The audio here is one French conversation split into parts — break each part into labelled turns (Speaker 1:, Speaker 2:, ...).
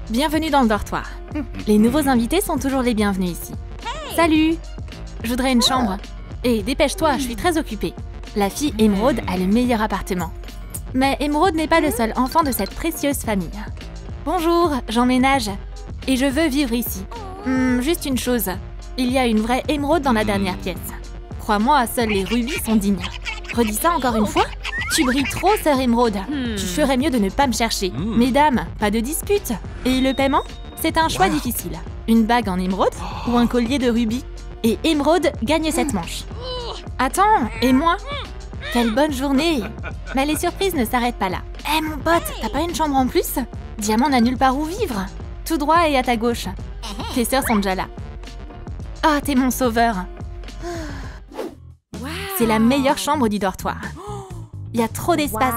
Speaker 1: Bienvenue dans le dortoir. Les nouveaux invités sont toujours les bienvenus ici. Salut! Je voudrais une chambre. Et dépêche-toi, je suis très occupée. La fille Émeraude a le meilleur appartement. Mais Émeraude n'est pas le seul enfant de cette précieuse famille. Bonjour, j'emménage. Et je veux vivre ici. Juste une chose. Il y a une vraie Émeraude dans la dernière pièce. Crois-moi, seuls les rubis sont dignes. Redis ça encore une fois? Tu brilles trop, sœur Émeraude. Tu ferais mieux de ne pas me chercher. Mesdames, pas de dispute. Et le paiement? C'est un choix difficile. Une bague en émeraude ou un collier de rubis? Et Émeraude gagne cette manche. Attends, et moi? Quelle bonne journée! Mais les surprises ne s'arrêtent pas là. Hé mon pote, t'as pas une chambre en plus? Diamant n'a nulle part où vivre. Tout droit et à ta gauche. Tes sœurs sont déjà là. Ah, t'es mon sauveur. C'est la meilleure chambre du dortoir. Il y a trop d'espace.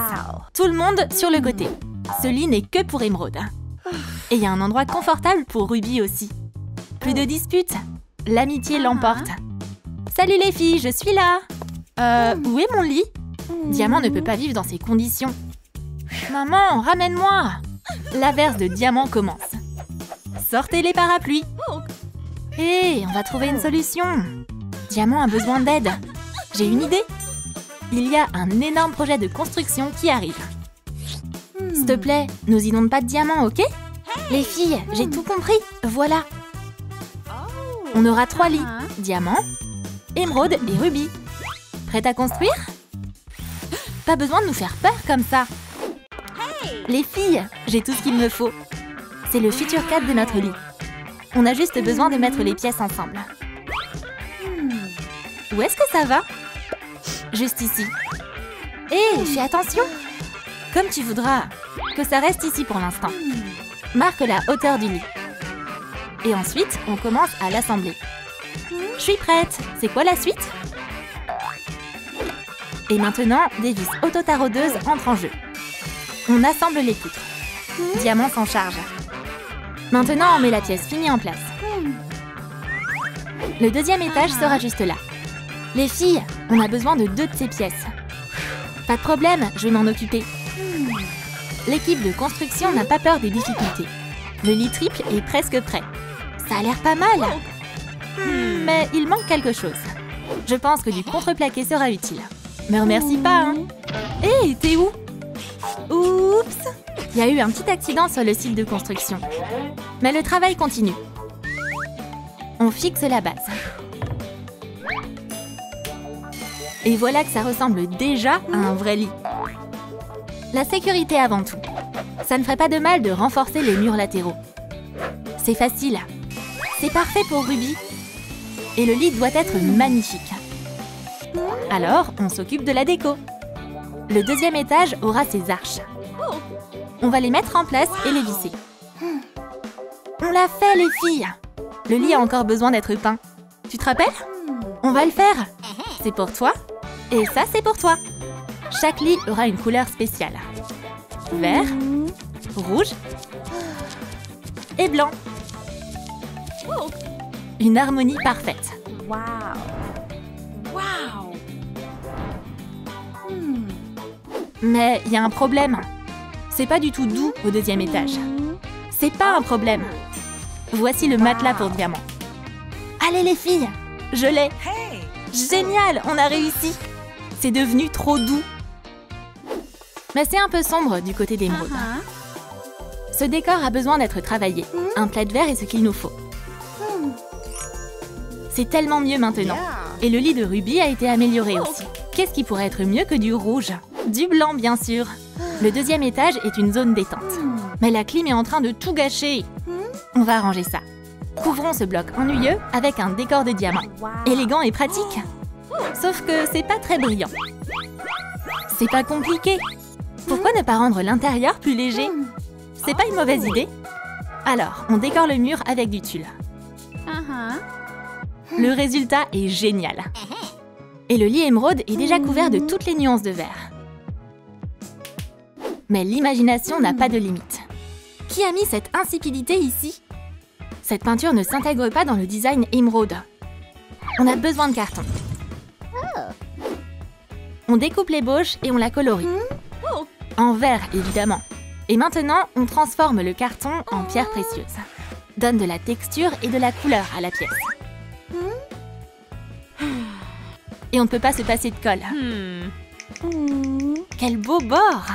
Speaker 1: Tout le monde sur le côté. Ce lit n'est que pour Émeraude. Et il y a un endroit confortable pour Ruby aussi. Plus de disputes. L'amitié l'emporte. Salut les filles, je suis là. Où est mon lit? Diamant ne peut pas vivre dans ces conditions. Maman, ramène-moi. L'averse de Diamant commence. Sortez les parapluies. Hé, on va trouver une solution. Diamant a besoin d'aide. J'ai une idée. Il y a un énorme projet de construction qui arrive. S'il te plaît, nous inonde pas de diamants, ok? Les filles, j'ai tout compris. Voilà. On aura 3 lits. Diamant, Émeraude et Ruby. Prête à construire? Pas besoin de nous faire peur comme ça. Les filles, j'ai tout ce qu'il me faut. C'est le futur cadre de notre lit. On a juste besoin de mettre les pièces ensemble. Où est-ce que ça va? Juste ici. Hé, fais attention! Comme tu voudras. Que ça reste ici pour l'instant. Marque la hauteur du lit. Et ensuite, on commence à l'assembler. Je suis prête. C'est quoi la suite? Et maintenant, des vis auto-taraudeuses entrent en jeu. On assemble les poutres. Diamant s'en charge. Maintenant, on met la pièce finie en place. Le deuxième étage sera juste là. Les filles, on a besoin de 2 de ces pièces. Pas de problème, je vais m'en occuper. L'équipe de construction n'a pas peur des difficultés. Le lit triple est presque prêt. Ça a l'air pas mal. Mais il manque quelque chose. Je pense que du contreplaqué sera utile. Me remercie pas, hein. Hé, t'es où? Oups! Il y a eu un petit accident sur le site de construction. Mais le travail continue. On fixe la base. Et voilà que ça ressemble déjà à un vrai lit. La sécurité avant tout. Ça ne ferait pas de mal de renforcer les murs latéraux. C'est facile. C'est parfait pour Ruby. Et le lit doit être magnifique. Alors, on s'occupe de la déco. Le deuxième étage aura ses arches. On va les mettre en place et les visser. On l'a fait, les filles! Le lit a encore besoin d'être peint. Tu te rappelles? On va le faire. C'est pour toi. Et ça, c'est pour toi. Chaque lit aura une couleur spéciale. Vert, rouge et blanc. Une harmonie parfaite. Mais il y a un problème. C'est pas du tout doux au deuxième étage. C'est pas un problème. Voici le matelas pour Diamant. Allez les filles, je l'ai. Génial, on a réussi. C'est devenu trop doux. Mais c'est un peu sombre du côté d'Émeraude. Ce décor a besoin d'être travaillé. Un plaid vert est ce qu'il nous faut. C'est tellement mieux maintenant. Et le lit de Ruby a été amélioré aussi. Qu'est-ce qui pourrait être mieux que du rouge? Du blanc, bien sûr. Le deuxième étage est une zone détente. Mais la clim est en train de tout gâcher. On va arranger ça. Couvrons ce bloc ennuyeux avec un décor de diamants. Élégant et pratique. Sauf que c'est pas très brillant. C'est pas compliqué. Pourquoi ne pas rendre l'intérieur plus léger? C'est pas une mauvaise idée. Alors, on décore le mur avec du tulle. Le résultat est génial. Et le lit émeraude est déjà couvert de toutes les nuances de vert. Mais l'imagination n'a pas de limite. Qui a mis cette insipidité ici? Cette peinture ne s'intègre pas dans le design émeraude. On a besoin de carton. On découpe l'ébauche et on la colorie. En vert, évidemment. Et maintenant, on transforme le carton en pierre précieuse. Donne de la texture et de la couleur à la pièce. Et on ne peut pas se passer de colle. Quel beau bord!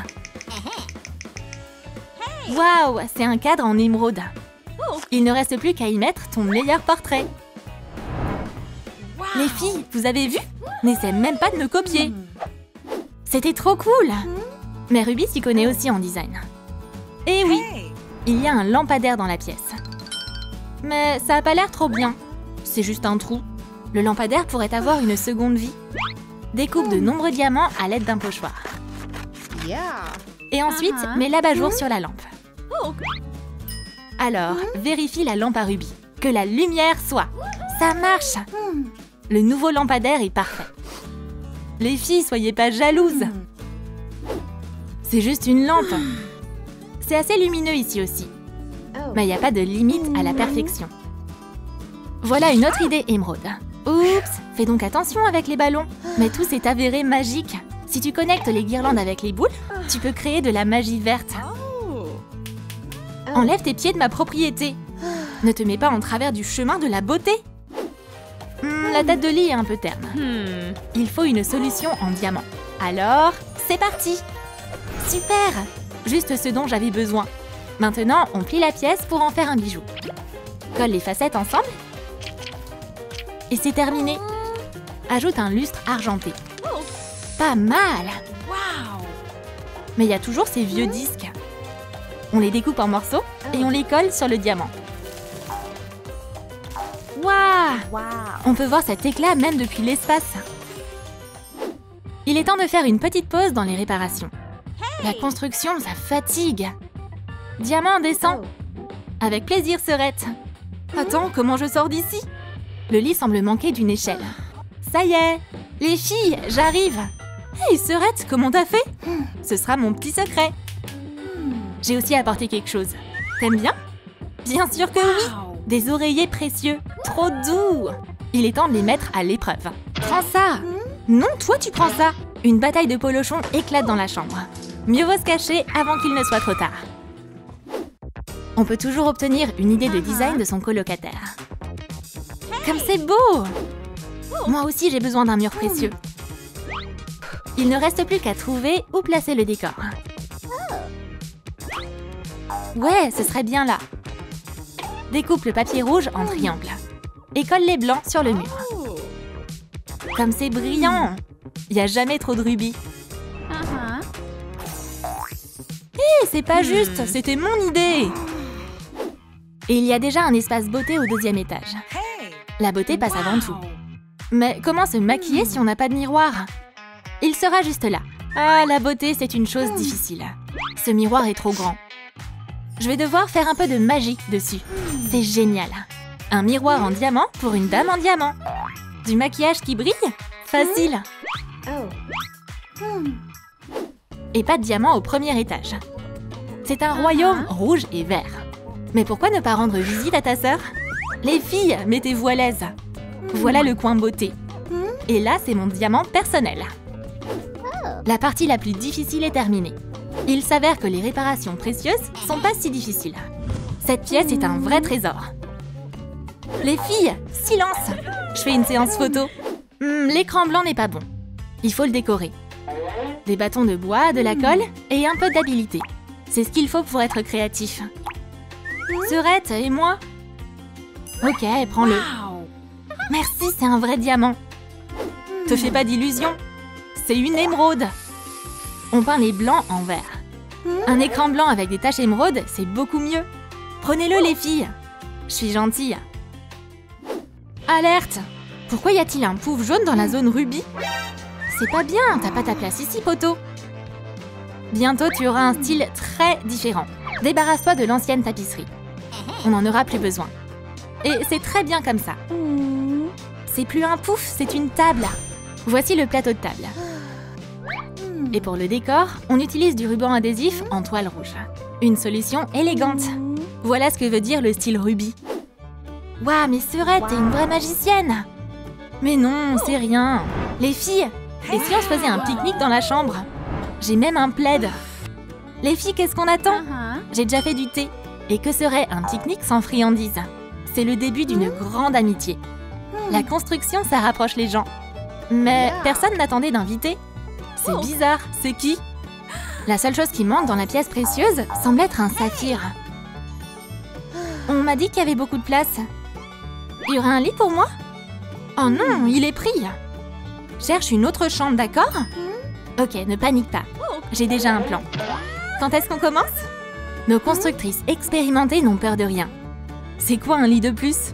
Speaker 1: Waouh, c'est un cadre en émeraude. Il ne reste plus qu'à y mettre ton meilleur portrait. Les filles, vous avez vu? N'essaie même pas de me copier. C'était trop cool. Mais Ruby s'y connaît aussi en design. Et oui, il y a un lampadaire dans la pièce. Mais ça n'a pas l'air trop bien. C'est juste un trou. Le lampadaire pourrait avoir une seconde vie. Découpe de nombreux diamants à l'aide d'un pochoir. Et ensuite, mets l'abat-jour sur la lampe. Alors, vérifie la lampe à rubis. Que la lumière soit. Ça marche. Le nouveau lampadaire est parfait. Les filles, soyez pas jalouses. C'est juste une lampe. C'est assez lumineux ici aussi. Mais il n'y a pas de limite à la perfection. Voilà une autre idée émeraude. Oups, fais donc attention avec les ballons. Mais tout s'est avéré magique. Si tu connectes les guirlandes avec les boules, tu peux créer de la magie verte. Enlève tes pieds de ma propriété. Ne te mets pas en travers du chemin de la beauté. La tête de lit est un peu terne. Il faut une solution en diamant. Alors, c'est parti! Super! Juste ce dont j'avais besoin. Maintenant, on plie la pièce pour en faire un bijou. Colle les facettes ensemble. Et c'est terminé. Ajoute un lustre argenté. Pas mal! Mais il y a toujours ces vieux disques. On les découpe en morceaux et on les colle sur le diamant. Waouh! On peut voir cet éclat même depuis l'espace. Il est temps de faire une petite pause dans les réparations. La construction, ça fatigue. Diamant, descend. Avec plaisir, Serette. Attends, comment je sors d'ici? Le lit semble manquer d'une échelle. Ça y est! Les filles, j'arrive! Hey, Serette, comment t'as fait? Ce sera mon petit secret. J'ai aussi apporté quelque chose. T'aimes bien? Bien sûr que oui! Des oreillers précieux, trop doux! Il est temps de les mettre à l'épreuve. Prends ça! Non, toi tu prends ça! Une bataille de polochons éclate dans la chambre. Mieux vaut se cacher avant qu'il ne soit trop tard. On peut toujours obtenir une idée de design de son colocataire. Comme c'est beau! Moi aussi j'ai besoin d'un mur précieux. Il ne reste plus qu'à trouver où placer le décor. Ouais, ce serait bien là. Découpe le papier rouge en triangle. Et colle les blancs sur le mur. Comme c'est brillant! Il n'y a jamais trop de rubis. Hé, c'est pas juste, c'était mon idée! Et il y a déjà un espace beauté au deuxième étage. La beauté passe avant tout. Mais comment se maquiller si on n'a pas de miroir? Il sera juste là. Ah, la beauté, c'est une chose difficile. Ce miroir est trop grand. Je vais devoir faire un peu de magie dessus. C'est génial. Un miroir en diamant pour une dame en diamant. Du maquillage qui brille? Facile. Et pas de diamant au premier étage. C'est un royaume rouge et vert. Mais pourquoi ne pas rendre visite à ta sœur? Les filles, mettez-vous à l'aise. Voilà le coin beauté. Et là, c'est mon diamant personnel. La partie la plus difficile est terminée. Il s'avère que les réparations précieuses sont pas si difficiles. Cette pièce est un vrai trésor. Les filles, silence! Je fais une séance photo. L'écran blanc n'est pas bon. Il faut le décorer. Des bâtons de bois, de la colle et un peu d'habileté. C'est ce qu'il faut pour être créatif. Serette, et moi? Ok, prends-le. Merci, c'est un vrai diamant. Te fais pas d'illusions. C'est une émeraude. On peint les blancs en vert. Un écran blanc avec des taches émeraudes, c'est beaucoup mieux. Prenez-le, les filles. Je suis gentille. Alerte! Pourquoi y a-t-il un pouf jaune dans la zone rubis? C'est pas bien, t'as pas ta place ici, poteau. Bientôt, tu auras un style très différent. Débarrasse-toi de l'ancienne tapisserie. On n'en aura plus besoin. Et c'est très bien comme ça. C'est plus un pouf, c'est une table. Voici le plateau de table. Et pour le décor, on utilise du ruban adhésif en toile rouge. Une solution élégante. Voilà ce que veut dire le style rubis. Waouh, mais Serette, t'es une vraie magicienne! Mais non, c'est rien. Les filles, et si on se faisait un pique-nique dans la chambre? J'ai même un plaid. Les filles, qu'est-ce qu'on attend? J'ai déjà fait du thé. Et que serait un pique-nique sans friandises? C'est le début d'une grande amitié. La construction, ça rapproche les gens. Mais personne n'attendait d'invité. C'est bizarre, c'est qui? La seule chose qui manque dans la pièce précieuse semble être un saphir. On m'a dit qu'il y avait beaucoup de place. Il y aura un lit pour moi? Oh non, il est pris. Cherche une autre chambre, d'accord? Ok, ne panique pas. J'ai déjà un plan. Quand est-ce qu'on commence? Nos constructrices expérimentées n'ont peur de rien. C'est quoi un lit de plus?